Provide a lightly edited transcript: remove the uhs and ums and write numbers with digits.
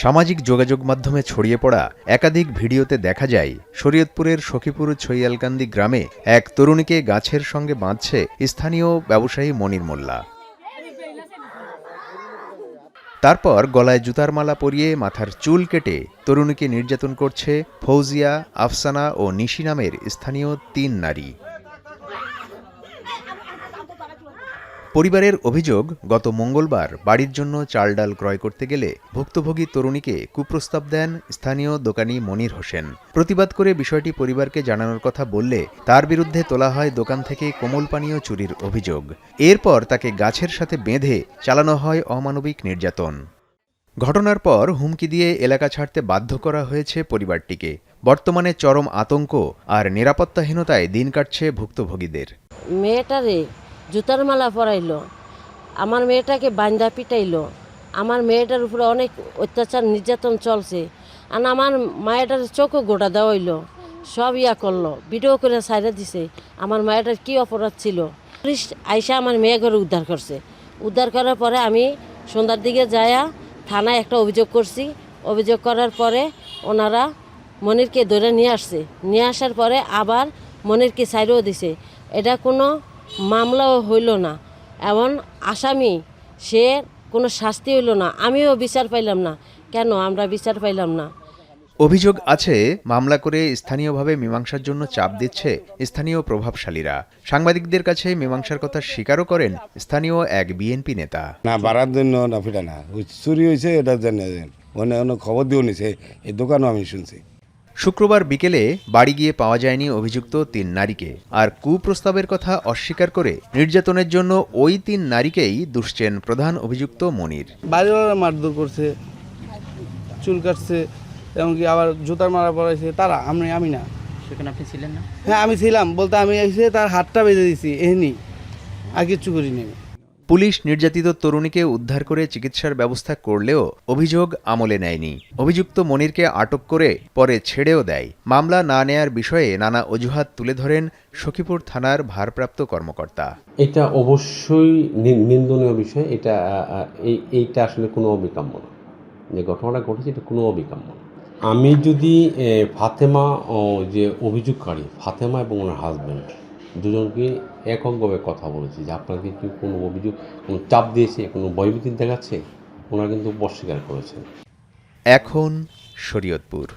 সামাজিক যোগাযোগ মাধ্যমে ছড়িয়ে পড়া একাধিক ভিডিওতে দেখা যায় শরীয়তপুরের সখীপুর ছৈয়ালকান্দি গ্রামে এক তরুণীকে গাছের সঙ্গে বাঁধছে স্থানীয় ব্যবসায়ী মনির মোল্লা। তারপর গলায় জুতার মালা পরিয়ে মাথার চুল কেটে তরুণীকে নির্যাতন করছে ফৌজিয়া, আফসানা ও নিশি নামের স্থানীয় ৩ নারী। পরিবারের অভিযোগ, গত মঙ্গলবার বাড়ির জন্য চাল ডাল ক্রয় করতে গেলে ভুক্তভোগী তরুণীকে কুপ্রস্তাব দেন স্থানীয় দোকানি মনির হোসেন। প্রতিবাদ করে বিষয়টি পরিবারকে জানানোর কথা বললে তার বিরুদ্ধে তোলা হয় দোকান থেকে কোমল পানীয় চুরির অভিযোগ। এরপর তাকে গাছের সাথে বেঁধে চালানো হয় অমানবিক নির্যাতন। ঘটনার পর হুমকি দিয়ে এলাকা ছাড়তে বাধ্য করা হয়েছে পরিবারটিকে। বর্তমানে চরম আতঙ্ক আর নিরাপত্তাহীনতায় দিন কাটছে ভুক্তভোগীদের। মেয়েটারে জুতার মালা পরাইলো, আমার মেয়েটাকে বান্দা পিটাইলো, আমার মেয়েটার উপরে অনেক অত্যাচার নির্যাতন চলছে। আর আমার মায়েটার চোখও গোটা দেওয়াইলো, সব করলো, ভিডিও করে সাইডে দিছে। আমার মায়েটার কি অপরাধ ছিল? পুলিশ আইসা আমার মেয়ে ঘরে উদ্ধার করছে। উদ্ধার করার পরে আমি সন্ধ্যার দিকে যায়া থানায় একটা অভিযোগ করছি। অভিযোগ করার পরে ওনারা মনিরকে ধরে নিয়ে আসছে। নিয়ে আসার পরে আবার মনিরকে সাইডেও দিছে। এটা কোনো মামলাও হইল না, এমন আসামি, সে কোনো শাস্তি হইল না। আমিও বিচার পাইলাম না। কেন আমরা বিচার পাইলাম না? অভিযোগ আছে, মামলা করে স্থানীয়ভাবে মীমাংসার জন্য চাপ দিচ্ছে স্থানীয় প্রভাবশালীরা। সাংবাদিকদের কাছে মীমাংসার কথা স্বীকারও করেন স্থানীয় এক বিএনপি নেতা। না বাড়ার জন্য না ফিটা না, চুরি হয়েছে এটা জানেন, অনেক খবর দিয়েও নিছে, এই দোকানও আমি শুনছি। শুক্রবার বিকেলে বাড়ি গিয়ে পাওয়া যায়নি অভিযুক্ত ৩ নারীকে। আর কুপ্রস্তাবের কথা অস্বীকার করে নির্যাতনের জন্য ওই ৩ নারীকেই দুষছেন প্রধান অভিযুক্ত মনির। বাড়িওয়ালা মারধর করছে, চুল কাটছে, এমনকি আবার জুতার মারা পড়াইছে। তারা আমি না। সেখানে আপনি ছিলেন না? হ্যাঁ আমি ছিলাম, বলতে আমি এসে তার হাতটা বেঁধে দিছি, এহনি আর কিচ্ছু করিনি। পুলিশ নির্যাতিত তরুণীকে উদ্ধার করে চিকিৎসার ব্যবস্থা করলেও অভিযোগ আমলে নেয়নি। অভিযুক্ত মনিরকে আটক করে পরে ছেড়েও দেয়। মামলা না নেয়ার বিষয়ে নানা অজুহাত তুলে ধরেন সখীপুর থানার ভারপ্রাপ্ত কর্মকর্তা। এটা অবশ্যই নিন্দনীয় বিষয়। এইটা আসলে কোনো অবিকাম্য না। যে ঘটনাটা ঘটেছে এটা কোনো অবিকাম্য না। আমি যদি ফাতেমা যে অভিযোগকারী, ফাতেমা এবং ওনার হাজব্যান্ড দুজনকে এককভাবে কথা বলেছি যে আপনাকে কি কোনো অভিযোগ, কোনো চাপ দিয়েছে, কোনো ভয়ভীতি দেখাচ্ছে, ওনারা কিন্তু অস্বীকার করেছেন। এখন শরীয়তপুর।